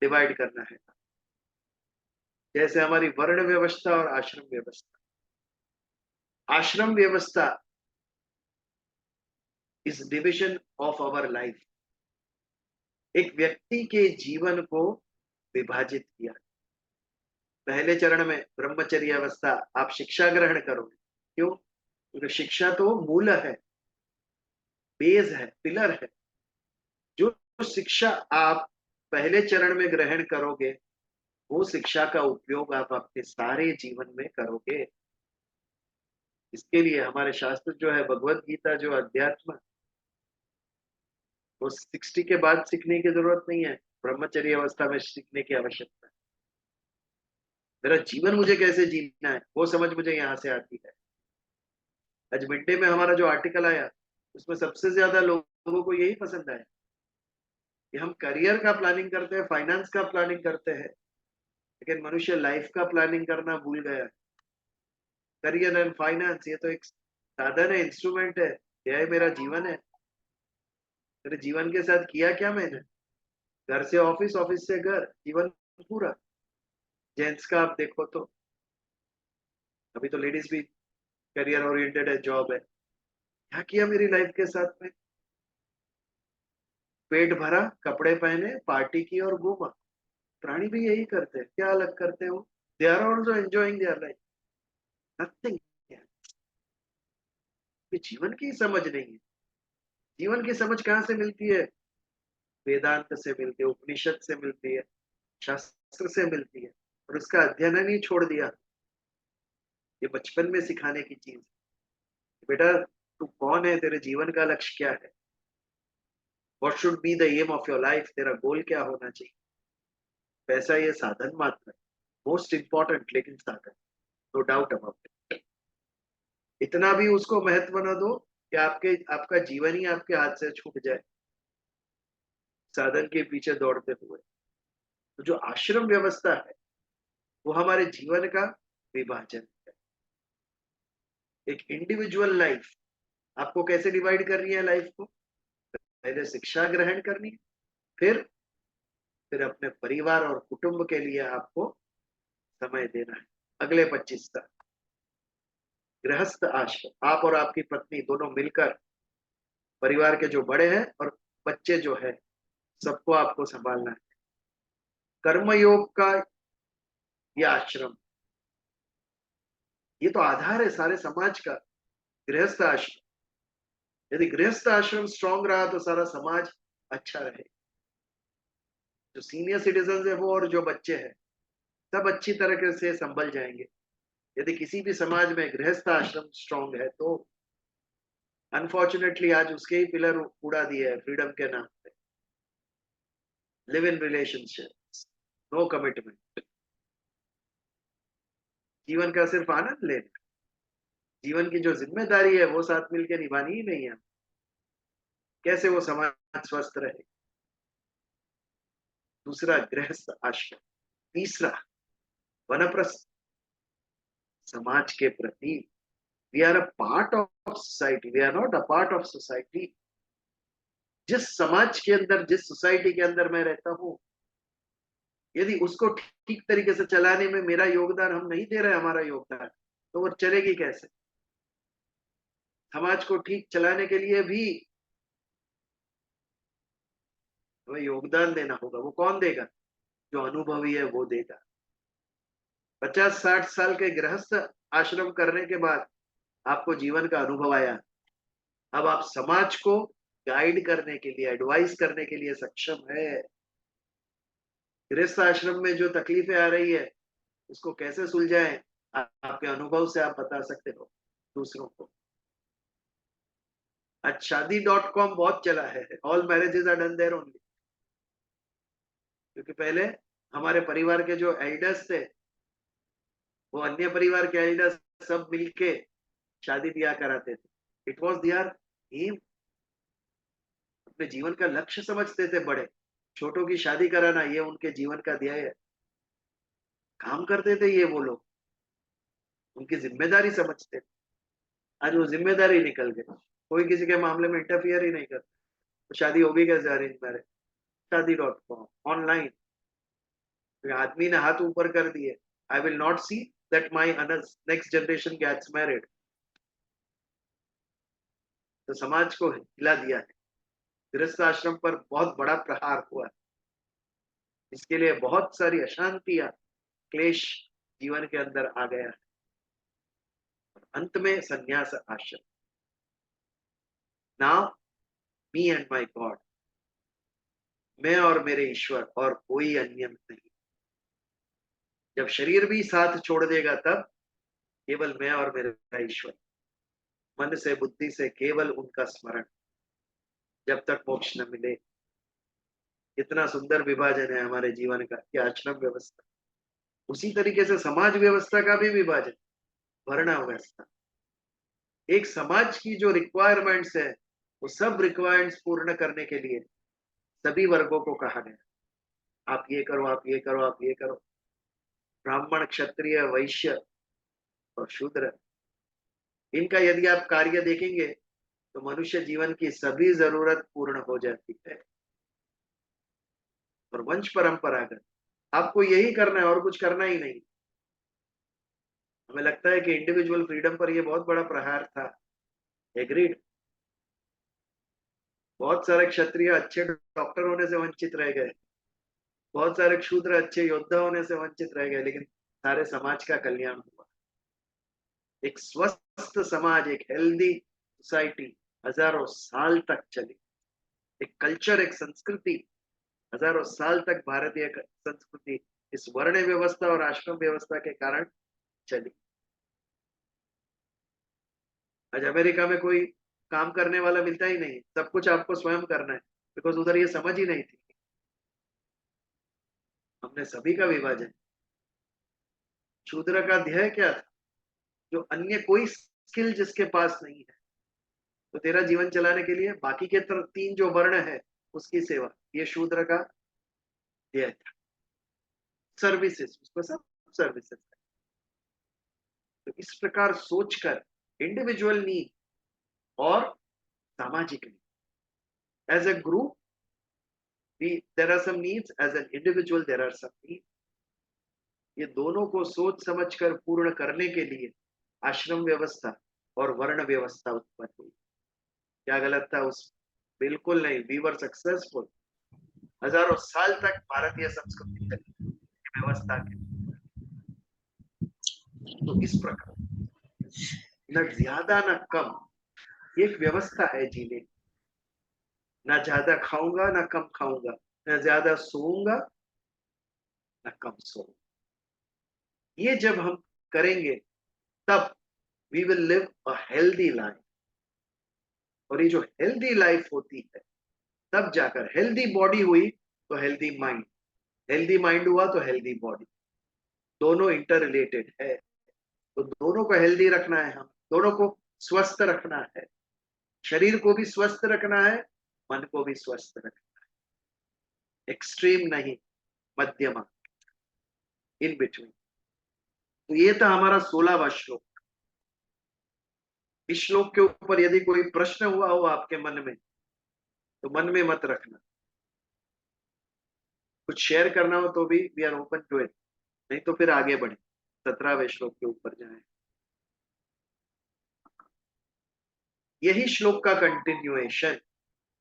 डिवाइड करना है। जैसे हमारी वर्ण व्यवस्था और आश्रम व्यवस्था। आश्रम व्यवस्था is division of our life. एक व्यक्ति के जीवन को विभाजित किया। पहले चरण में ब्रह्मचर्य अवस्था, आप शिक्षा ग्रहण करोगे। क्यों? क्योंकि शिक्षा तो मूल है, बेस है, पिलर है। जो शिक्षा आप पहले चरण में ग्रहण करोगे, वो शिक्षा का उपयोग आप अपने सारे जीवन में करोगे। इसके लिए हमारे शास्त्र जो है, भगवत गीता जो अध्यात्म, वो 60 के बाद सीखने की जरूरत नहीं है, ब्रह्मचर्य अवस्था में सीखने की आवश्यकता है। मेरा जीवन मुझे कैसे जीना है, वो समझ मुझे यहाँ से आती है। आज मिड डे में हमारा जो आर्टिकल आया, उसमें सबसे ज्यादा लोगों को यही पसंद आया कि हम करियर का प्लानिंग करते हैं, फाइनेंस का प्लानिंग करते हैं, लेकिन मनुष्य लाइफ का प्लानिंग करना भूल गया है। करियर एंड फाइनेंस ये तो एक साधन है, इंस्ट्रूमेंट है। यह मेरा जीवन है। मेरे जीवन के साथ किया क्या मैंने? घर से ऑफिस, ऑफिस से घर, जीवन पूरा। जेंट्स का आप देखो तो, अभी तो लेडीज भी करियर ओरिएंटेड है, जॉब है। क्या किया मेरी लाइफ के साथ में? पेट भरा, कपड़े पहने, पार्टी की और घूमा। प्राणी भी यही करते हैं, क्या अलग करते हो? They are also enjoying their life, nothing. ये जीवन की समझ नहीं है। जीवन की समझ कहाँ से मिलती है? वेदांत से मिलती है, उपनिषद से मिलती है, शास्त्र से मिलती है। और उसका अध्ययन नहीं छोड़ दिया। ये बचपन में सिखाने की चीज। बेटा, तू कौन है, तेरे जीवन का लक्ष्य क्या है? What should be the aim of your life? तेरा गोल क्या होना चाहिए? पैसा ये साधन मात्र है, मोस्ट इंपॉर्टेंट, लेकिन साधन, नो डाउट अबाउट इट। इतना भी उसको महत्व न दो कि आपका जीवन ही आपके हाथ से छूट जाए साधन के पीछे दौड़ते हुए। तो जो आश्रम व्यवस्था है, वो हमारे जीवन का विभाजन है। एक इंडिविजुअल लाइफ आपको कैसे डिवाइड करनी है लाइफ को? पहले शिक्षा ग्रहण करनी है, फिर अपने परिवार और कुटुंब के लिए आपको समय देना है। अगले 25 साल गृहस्थ आश्रम, आप और आपकी पत्नी दोनों मिलकर, परिवार के जो बड़े हैं और बच्चे जो है, सबको आपको संभालना है। कर्मयोग का ये आश्रम, ये तो आधार है सारे समाज का, गृहस्थ आश्रम। यदि गृहस्थ आश्रम स्ट्रांग रहा तो सारा समाज अच्छा रहे। जो सीनियर सिटीजन है वो और जो बच्चे हैं, सब अच्छी तरह से संभल जाएंगे। यदि किसी भी समाज में गृहस्थ आश्रम स्ट्रांग है, तो अनफॉर्चुनेटली आज उसके ही पिलर उड़ा दिए हैं फ्रीडम के नाम पे। Live in relationship, no commitment, जीवन का सिर्फ आनंद लेना। जीवन की जो जिम्मेदारी है वो साथ मिलकर निभानी ही नहीं है। कैसे वो समाज स्वस्थ रहे? दूसरा गृहस्थ आश्रम। तीसरा वनप्रस्थ, समाज के प्रति। We are a part of society, we are not a part of society. जिस समाज के अंदर, जिस सोसाइटी के अंदर मैं रहता हूँ, यदि उसको ठीक तरीके से चलाने में मेरा योगदान, हम नहीं दे रहे हमारा योगदान, तो वो चलेगी कैसे? समाज को ठीक चलाने के लिए भी हमें योगदान देना होगा। वो कौन देगा? जो अनुभवी है वो देगा। 50-60 साल के गृहस्थ आश्रम करने के बाद आपको जीवन का अनुभव आया। अब आप समाज को गाइड करने के लिए, एडवाइस करने के लिए सक्षम है। गृहस्थ आश्रम में जो तकलीफें आ रही है, उसको कैसे सुलझाएं, आपके अनुभव से आप बता सकते हो दूसरों को। आज शादी.com बहुत चला है, all marriages are done there only. क्योंकि पहले हमारे परिवार के जो एल्डर्स थे, वो अन्य परिवार कैनेडा सब मिलके शादी ब्याह कराते थे। इट वॉज देयर एम, अपने जीवन का लक्ष्य समझते थे बड़े। छोटों की शादी कराना ये उनके जीवन का ध्येय है। काम करते थे ये वो लोग, उनकी जिम्मेदारी समझते थे। आज वो जिम्मेदारी निकल गई, कोई किसी के मामले में इंटरफियर ही नहीं करता। तो शादी होगी कैसे अरेंज मैरिज, शादी.com ऑनलाइन, आदमी ने हाथ ऊपर कर दिए, I will not see that my next generation gets married. तो समाज को हिला दिया है। गृहस्थ आश्रम पर बहुत बड़ा प्रहार हुआ है। इसके लिए बहुत सारी अशांतियां, क्लेश जीवन के अंदर आ गया है। अंत में संन्यास आश्रम। Now me and my God, मैं और मेरे ईश्वर और कोई अन्य नहीं। जब शरीर भी साथ छोड़ देगा तब केवल मैं और मेरा ईश्वर, मन से बुद्धि से केवल उनका स्मरण, जब तक मोक्ष न मिले। इतना सुंदर विभाजन है हमारे जीवन का, ये आश्रम व्यवस्था। उसी तरीके से समाज व्यवस्था का भी विभाजन, वर्ण व्यवस्था। एक समाज की जो रिक्वायरमेंट्स है, वो सब रिक्वायरमेंट्स पूर्ण करने के लिए सभी वर्गों को कहा गया, आप ये करो, आप ये करो, आप ये करो। ब्राह्मण, क्षत्रिय, वैश्य और शूद्र, इनका यदि आप कार्य देखेंगे तो मनुष्य जीवन की सभी जरूरत पूर्ण हो जाती है। और वंश परंपरागत आपको यही करना है और कुछ करना ही नहीं। हमें लगता है कि इंडिविजुअल फ्रीडम पर यह बहुत बड़ा प्रहार था, एग्रीड। बहुत सारे क्षत्रिय अच्छे डॉक्टर होने से वंचित रह गए, बहुत सारे क्षूद्र अच्छे योद्धा होने से वंचित रह गए, लेकिन सारे समाज का कल्याण हुआ। एक स्वस्थ समाज, एक हेल्दी सोसाइटी हजारों साल तक चली। एक कल्चर, एक संस्कृति हजारों साल तक, भारतीय संस्कृति इस वर्ण व्यवस्था और आश्रम व्यवस्था के कारण चली। आज अमेरिका में कोई काम करने वाला मिलता ही नहीं, सब कुछ आपको स्वयं करना है, बिकॉज उधर ये समझ ही नहीं थी। हमने सभी का विभाजन। शूद्र का ध्येय क्या था? जो अन्य कोई स्किल जिसके पास नहीं है, तो तेरा जीवन चलाने के लिए बाकी के तीन जो वर्ण है उसकी सेवा, ये शूद्र का ध्येय था। सर्विसेज, उसको सब सर्विसेज। तो इस प्रकार सोचकर इंडिविजुअल नीड और सामाजिक need, as a group there are some needs, as an individual there are some needs। ये दोनों को सोच समझकर पूर्ण करने के लिए आश्रम व्यवस्था और वर्ण व्यवस्था उत्पन्न हुई। क्या गलत था उस? बिल्कुल नहीं, वी वर सक्सेसफुल। हजारों साल तक भारतीय संस्कृति चली व्यवस्था के। तो इस प्रकार न ज्यादा न कम, एक व्यवस्था है जीने। ना ज्यादा खाऊंगा ना कम खाऊंगा, न ज्यादा सोऊंगा न कम सोऊंगा। ये जब हम करेंगे तब we will live a healthy life. और ये जो हेल्दी लाइफ होती है, तब जाकर हेल्दी बॉडी हुई तो हेल्दी माइंड, हेल्दी माइंड हुआ तो हेल्दी बॉडी। दोनों इंटर रिलेटेड है। तो दोनों को हेल्दी रखना है, हम दोनों को स्वस्थ रखना है। शरीर को भी स्वस्थ रखना है, मन को भी स्वस्थ रखना है। एक्सट्रीम नहीं, मध्यमा, इन बिटवीन। तो ये था हमारा 16वां श्लोक। इस श्लोक के ऊपर यदि कोई प्रश्न हुआ हो आपके मन में, तो मन में मत रखना। कुछ शेयर करना हो तो भी we are open to it, नहीं तो फिर आगे बढ़े 17वें श्लोक के ऊपर जाए। यही श्लोक का कंटिन्यूएशन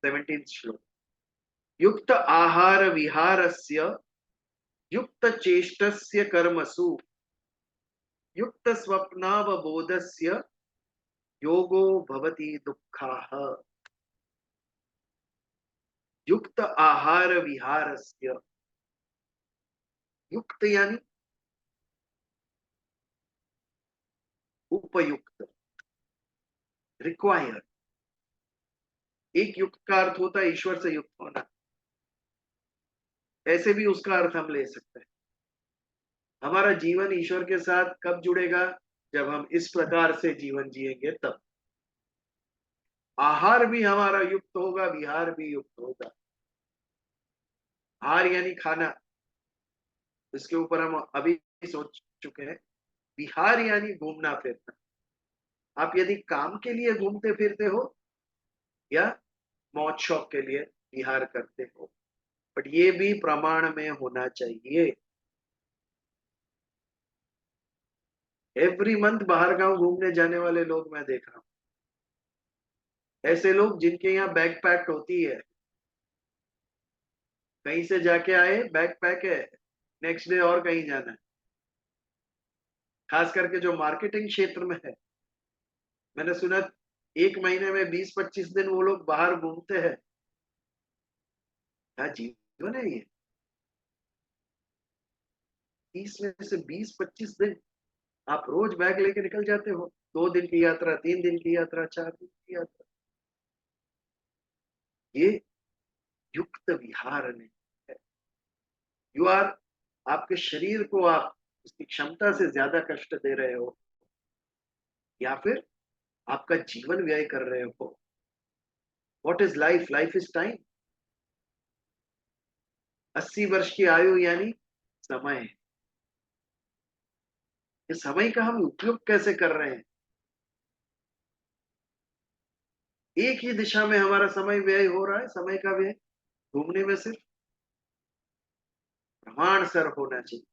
17 श्लोक। युक्त आहार विहारस्य युक्त चेष्टस्य कर्मसु युक्त स्वप्नावबोधस्य योगो भवति दुःखाः। युक्त आहार विहारस्य, युक्त यानी उपयुक्त, रिक्वायर्ड। एक युक्त का अर्थ होता है ईश्वर से युक्त होना, ऐसे भी उसका अर्थ हम ले सकते हैं। हमारा जीवन ईश्वर के साथ कब जुड़ेगा? जब हम इस प्रकार से जीवन जिएंगे तब। आहार भी हमारा युक्त होगा, विहार भी युक्त होगा। आहार यानी खाना, इसके ऊपर हम अभी सोच चुके हैं। विहार यानी घूमना फिरना। आप यदि काम के लिए घूमते फिरते हो या मौज शौक के लिए विहार करते हो, बट ये भी प्रमाण में होना चाहिए। एवरी मंथ बाहर गांव घूमने जाने वाले लोग मैं देख रहा हूं, ऐसे लोग जिनके यहाँ बैग पैक होती है, कहीं से जाके आए, बैग पैक है, नेक्स्ट डे और कहीं जाना है। खास करके जो मार्केटिंग क्षेत्र में है, मैंने सुना एक महीने में 20-25 दिन वो लोग बाहर घूमते हैं। क्या जीवन है ये? 30 में से 20-25 दिन आप रोज बैग लेके निकल जाते हो। 2 दिन की यात्रा, 3 दिन की यात्रा, 4 दिन की यात्रा। ये युक्त विहार नहीं है। यू आर, आपके शरीर को आप उसकी क्षमता से ज्यादा कष्ट दे रहे हो, या फिर आपका जीवन व्यय कर रहे हो। What is life? Life is time. 80 वर्ष की आयु यानी समय। इस समय का हम उपयोग कैसे कर रहे हैं? एक ही दिशा में हमारा समय व्यय हो रहा है। समय का व्यय घूमने में सिर्फ प्रमाण सर होना चाहिए,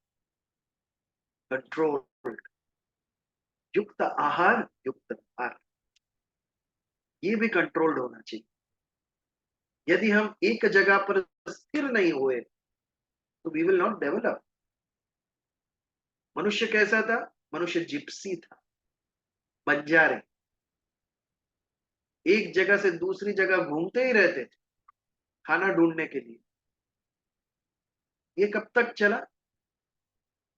कंट्रोल। युक्त आहार, युक्त आहार, ये भी कंट्रोल्ड होना चाहिए। यदि हम एक जगह पर स्थिर नहीं हुए तो वी विल नॉट डेवलप। मनुष्य कैसा था? मनुष्य जिप्सी था, बंजारे। एक जगह से दूसरी जगह घूमते ही रहते थे खाना ढूंढने के लिए। ये कब तक चला?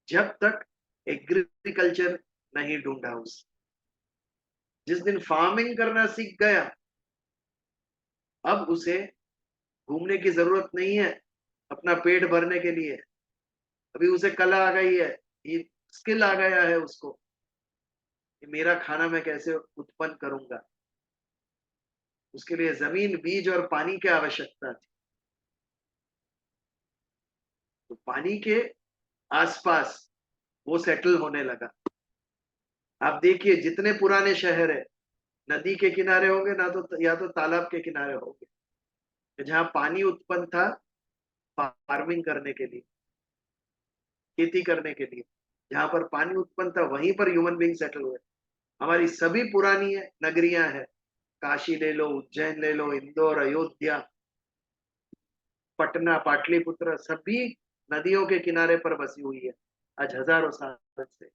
जब तक एग्रीकल्चर नहीं ढूंढा उस। जिस दिन फार्मिंग करना सीख गया, अब उसे घूमने की जरूरत नहीं है अपना पेट भरने के लिए। अभी उसे कला आ गई है, ये स्किल आ गया है उसको कि मेरा खाना मैं कैसे उत्पन्न करूंगा। उसके लिए जमीन, बीज और पानी की आवश्यकता थी। तो पानी के आसपास वो सेटल होने लगा। आप देखिए जितने पुराने शहर है, नदी के किनारे होंगे ना, तो या तो तालाब के किनारे होंगे, जहां पानी उत्पन्न था फार्मिंग करने के लिए, खेती करने के लिए। जहां पर पानी उत्पन्न था वहीं पर ह्यूमन बींग सेटल हुए। हमारी सभी पुरानी नगरियां हैं, काशी ले लो, उज्जैन ले लो, इंदौर, अयोध्या, पटना, पाटलिपुत्र, सभी नदियों के किनारे पर बसी हुई है आज हजारों साल से।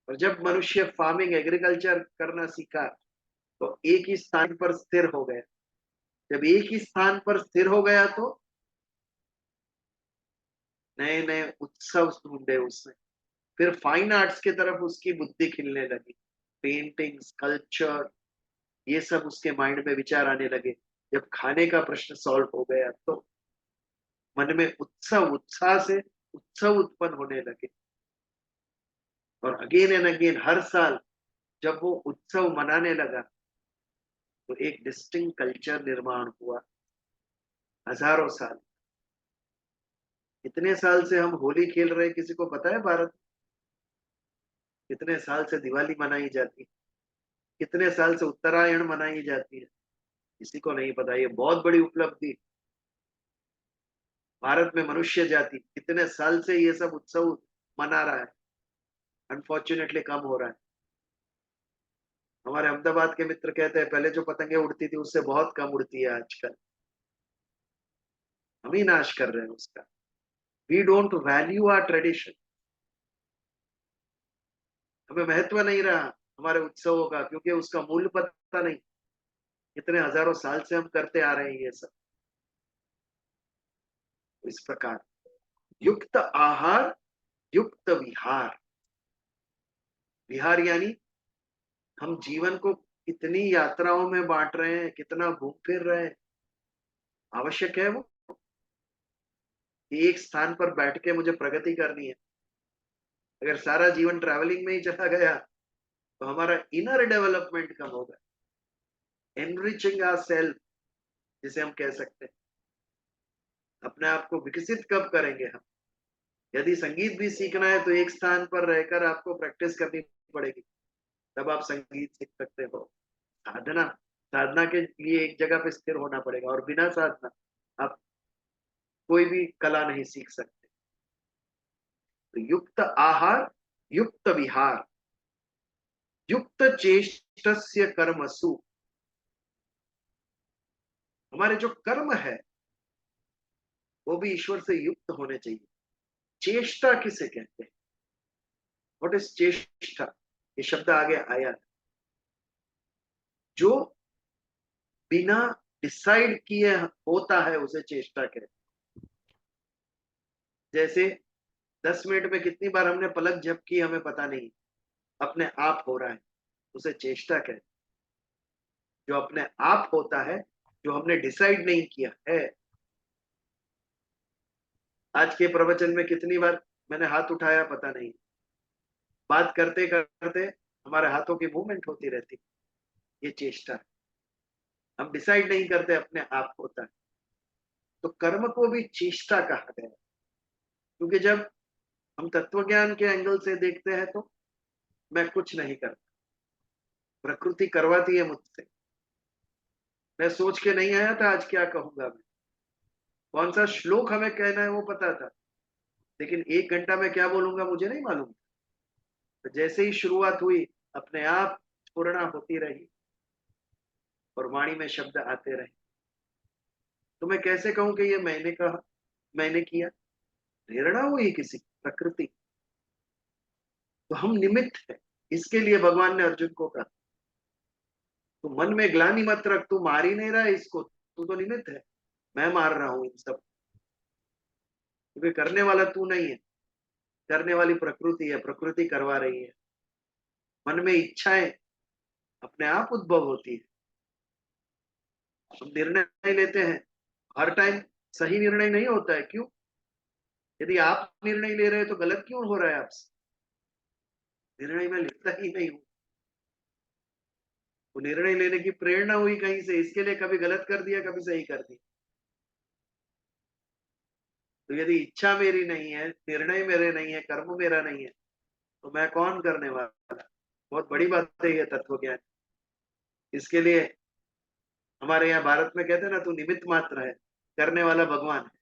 और जब मनुष्य फार्मिंग, एग्रीकल्चर करना सीखा तो एक ही स्थान पर स्थिर हो गया। जब एक ही स्थान पर स्थिर हो गया तो नए नए उत्सव ढूंढे उसने। फिर फाइन आर्ट्स की तरफ उसकी बुद्धि खिलने लगी। पेंटिंग, स्कल्पचर, ये सब उसके माइंड में विचार आने लगे। जब खाने का प्रश्न सॉल्व हो गया तो मन में उत्सव, उत्साह से उत्सव उत्पन्न होने लगे। और अगेन एंड अगेन हर साल जब वो उत्सव मनाने लगा तो एक डिस्टिंक्ट कल्चर निर्माण हुआ। हजारों साल, कितने साल से हम होली खेल रहे हैं, किसी को पता है? भारत कितने साल से दिवाली मनाई जाती है, कितने साल से उत्तरायण मनाई जाती है, किसी को नहीं पता। ये बहुत बड़ी उपलब्धि। भारत में मनुष्य जाति कितने साल से ये सब उत्सव मना रहा है, अनफॉर्चुनेटली कम हो रहा है। हमारे अहमदाबाद के मित्र कहते हैं पहले जो पतंगे उड़ती थी उससे बहुत कम उड़ती है आजकल। हम ही नाश कर रहे हैं उसका। We don't value our tradition. हमें महत्व नहीं रहा हमारे उत्सवों का, क्योंकि उसका मूल्य पता नहीं। इतने हजारों साल से हम करते आ रहे हैं ये सब। इस प्रकार युक्त आहार, युक्त विहार। विहार यानी हम जीवन को कितनी यात्राओं में बांट रहे हैं, कितना घूम फिर रहे हैं। आवश्यक है वो कि एक स्थान पर बैठ के मुझे प्रगति करनी है। अगर सारा जीवन ट्रैवलिंग में ही चला गया तो हमारा इनर डेवलपमेंट कब होगा? एनरिचिंग आवर सेल्फ जिसे हम कह सकते हैं, अपने आप को विकसित कब करेंगे हम? यदि संगीत भी सीखना है तो एक स्थान पर रहकर आपको प्रैक्टिस करनी पड़ेगी, तब आप संगीत सीख सकते हो। साधना, साधना के लिए एक जगह पे स्थिर होना पड़ेगा, और बिना साधना आप कोई भी कला नहीं सीख सकते। तो युक्त आहार, युक्त विहार, युक्त चेष्टस्य कर्मसु, हमारे जो कर्म है वो भी ईश्वर से युक्त होने चाहिए। चेष्टा किसे कहते हैं? व्हाट इज चेष्टा? ये शब्द आगे आया है। जो बिना डिसाइड किए होता है उसे चेष्टा कहते हैं। जैसे 10 मिनट में कितनी बार हमने पलक झपकी हमें पता नहीं, अपने आप हो रहा है, उसे चेष्टा कहते हैं। जो अपने आप होता है, जो हमने डिसाइड नहीं किया है। आज के प्रवचन में कितनी बार मैंने हाथ उठाया पता नहीं, बात करते करते हमारे हाथों की मूवमेंट होती रहती, ये चेष्टा है। हम डिसाइड नहीं करते, अपने आप होता है। तो कर्म को भी चेष्टा कहा गया, क्योंकि जब हम तत्वज्ञान के एंगल से देखते हैं तो मैं कुछ नहीं करता, प्रकृति करवाती है मुझसे। मैं सोच के नहीं आया था आज क्या कहूंगा मैं, कौन सा श्लोक हमें कहना है वो पता था, लेकिन 1 घंटा में क्या बोलूंगा मुझे नहीं मालूम। तो जैसे ही शुरुआत हुई, अपने आप पूर्णा होती रही और वाणी में शब्द आते रहे। तो मैं कैसे कहूं कि ये मैंने कहा, मैंने किया? प्रेरणा हुई किसी प्रकृति। तो हम निमित्त है। इसके लिए भगवान ने अर्जुन को कहा, तू मन में ग्लानि मत रख, तू मार ही नहीं रहा है इसको, तू तो निमित्त है, मैं मार रहा हूं इन सब, क्योंकि करने वाला तू नहीं है, करने वाली प्रकृति है, प्रकृति करवा रही है। मन में इच्छाएं अपने आप उद्भव होती है। हम निर्णय लेते हैं, हर टाइम सही निर्णय नहीं होता है। क्यों? यदि आप निर्णय ले रहे हो तो गलत क्यों हो रहा है आपसे? निर्णय में लेता ही नहीं हूं, वो निर्णय लेने की प्रेरणा हुई कहीं से, इसके लिए कभी गलत कर दिया, कभी सही कर दिया। तो यदि इच्छा मेरी नहीं है, निर्णय मेरे नहीं है, कर्म मेरा नहीं है, तो मैं कौन करने वाला? बहुत बड़ी बात है ये तत्व ज्ञान। इसके लिए हमारे यहाँ भारत में कहते हैं ना, तू निमित्त मात्र है, करने वाला भगवान है।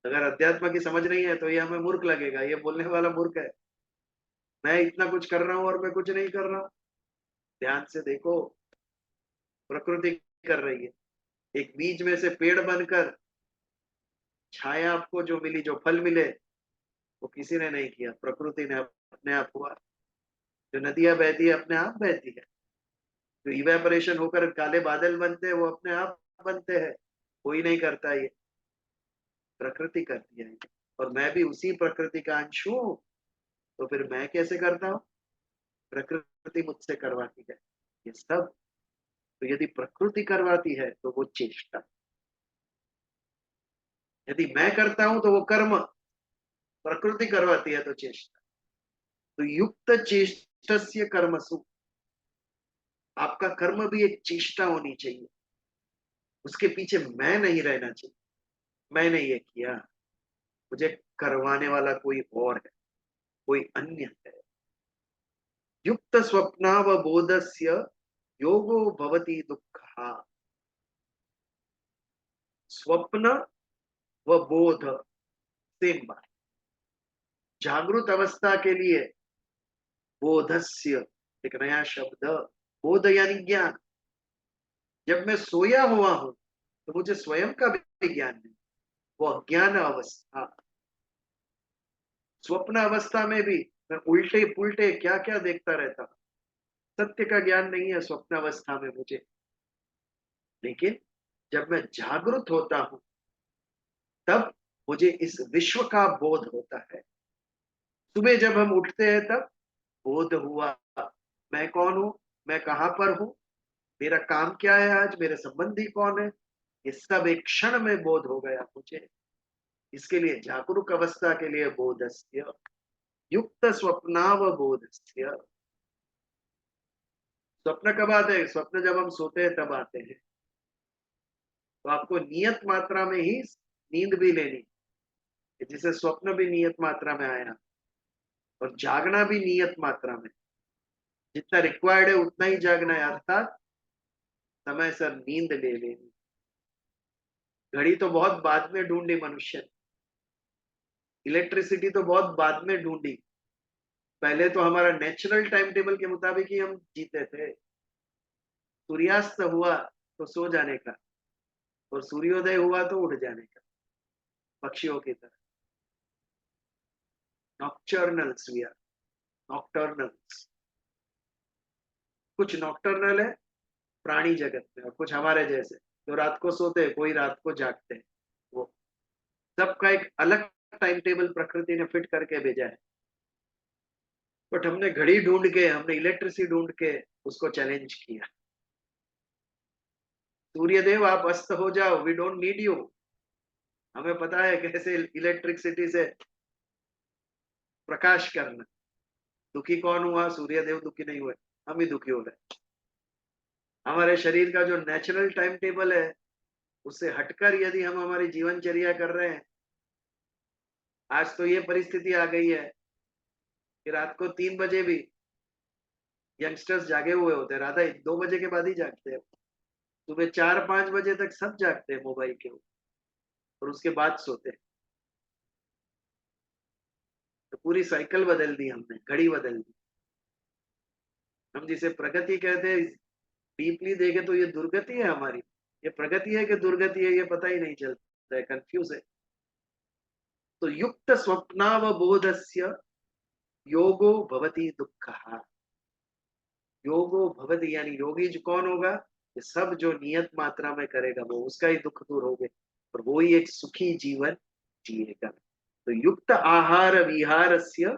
अगर अध्यात्म की समझ नहीं है तो ये हमें मूर्ख लगेगा, ये बोलने वाला मूर्ख है, मैं इतना कुछ कर रहा हूं और मैं कुछ नहीं कर रहा हूं। ध्यान से देखो, प्रकृति कर रही है। एक बीज में से पेड़ बनकर छाया आपको जो मिली, जो फल मिले, वो किसी ने नहीं किया, प्रकृति ने अपने आप हुआ। जो नदियां बहती है अपने आप बहती है, जो इवेपोरेशन होकर काले बादल बनते हैं वो अपने आप बनते हैं, कोई नहीं करता, ये प्रकृति करती है। और मैं भी उसी प्रकृति का अंश हूं, तो फिर मैं कैसे करता हूँ? प्रकृति मुझसे करवाती है ये सब। तो यदि प्रकृति करवाती है तो वो चेष्टा, यदि मैं करता हूं तो वो कर्म, प्रकृति करवाती है तो चेष्टा। तो युक्त चेष्टस्य कर्मसु, आपका कर्म भी एक चेष्टा होनी चाहिए, उसके पीछे मैं नहीं रहना चाहिए, मैंने ये किया, मुझे करवाने वाला कोई और है, कोई अन्य है। युक्त स्वप्नावबोधस्य योगो भवति दुःखः। स्वप्न व बोध सेम बात। जागृत अवस्था के लिए बोधस्य एक नया शब्द, बोध यानी ज्ञान। जब मैं सोया हुआ हूं तो मुझे स्वयं का भी ज्ञान नहीं, वो अज्ञान अवस्था। स्वप्न अवस्था में भी मैं उल्टे पुल्टे क्या क्या देखता रहता, सत्य का ज्ञान नहीं है स्वप्न अवस्था में मुझे। लेकिन जब मैं जागृत होता हूं तब मुझे इस विश्व का बोध होता है। सुबह जब हम उठते हैं तब बोध हुआ, मैं कौन हूं, मैं कहां पर हूं, मेरा काम क्या है, आज मेरे संबंधी कौन है, ये सब एक क्षण में बोध हो गया मुझे। इसके लिए जागरूक अवस्था के लिए बोधस्य, युक्त स्वप्नावबोधस्य। स्वप्न कब आते हैं? स्वप्न जब हम सोते हैं तब आते हैं। तो आपको नियत मात्रा में ही नींद भी लेनी, जिसे स्वप्न भी नियत मात्रा में आया, और जागना भी नियत मात्रा में, जितना रिक्वायर्ड है उतना ही जागना है, अर्थात समय सर नींद ले लेनी। घड़ी तो बहुत बाद में ढूंढी मनुष्य ने, इलेक्ट्रिसिटी तो बहुत बाद में ढूंढी। पहले तो हमारा नेचुरल टाइम टेबल के मुताबिक ही हम जीते थे। सूर्यास्त हुआ तो सो जाने का, और सूर्योदय हुआ तो उठ जाने का, पक्षियों की तरह। नॉक्टर्नल्स, वी आर नॉक्टर्नल्स। कुछ नॉक्टर्नल है प्राणी जगत में, और कुछ हमारे जैसे जो रात को सोते हैं, कोई रात को जागते हैं। वो सबका एक अलग टाइम टेबल प्रकृति ने फिट करके भेजा है। बट हमने घड़ी ढूंढ के, हमने इलेक्ट्रिसिटी ढूंढ के उसको चैलेंज किया। सूर्यदेव आप अस्त हो जाओ, वी डोंट नीड यू। हमें पता है कैसे इलेक्ट्रिसिटी से प्रकाश करना। दुखी कौन हुआ? सूर्यदेव दुखी नहीं हुए, हम ही दुखी हो रहे। हमारे शरीर का जो नेचुरल टाइम टेबल है, उससे हटकर यदि हम हमारी जीवनचर्या कर रहे हैं। आज तो ये परिस्थिति आ गई है कि रात को 3 बजे भी यंगस्टर्स जागे हुए होते हैं, राधा 2 बजे के बाद ही जागते हैं। सुबह 4-5 बजे तक सब जागते हैं मोबाइल के ऊपर, और उसके बाद सोते हैं। तो पूरी साइकिल बदल दी हमने, घड़ी बदल दी। हम जिसे प्रगति कहते हैं, डीपली देखे तो ये दुर्गति है हमारी। ये प्रगति है कि दुर्गति है, ये पता ही नहीं चलता है, कंफ्यूज है। तो युक्त स्वप्नावबोधस्य योगो भवति दुःखः। योगो भवति यानी योगी जो कौन होगा? ये सब जो नियत मात्रा में करेगा वो, उसका ही दुख दूर होगा, और वो ही एक सुखी जीवन जिएगा। तो युक्त आहार विहारस्य,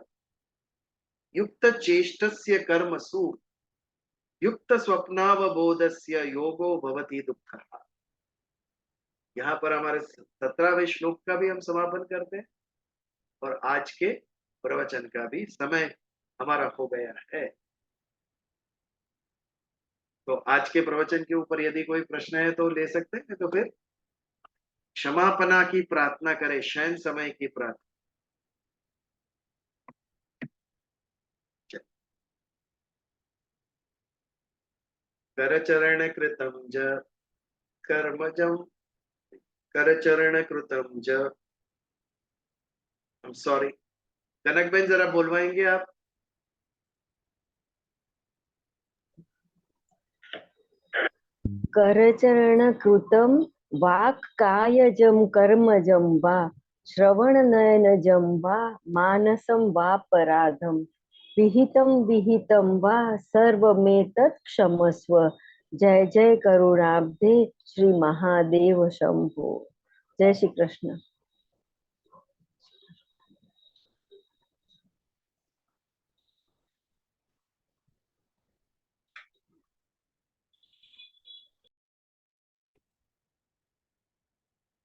युक्त चेष्टस्य कर्मसु, युक्त स्वप्नावबोधस्य योगो भवति दुःखः। यहाँ पर हमारे 17वें श्लोक का भी हम समापन करते हैं, और आज के प्रवचन का भी समय हमारा हो गया है। तो आज के प्रवचन के ऊपर यदि कोई प्रश्न है तो ले सकते हैं, तो फिर क्षमापना की प्रार्थना करें, शयन समय की प्रार्थना। करचरण कृतम ज कर्मजम, करचरण कृतम ज, I'm सॉरी। कनक बेन जरा बोलवाएंगे आप? करचरण कृतं वाक् कायजं कर्मजं वा श्रवणनयनजं वा मानसं वापराधं विहितं विहितं वा सर्वमेतत् क्षमस्व। जय जय करुणाब्धे श्री महादेव शंभो। जय श्री कृष्ण।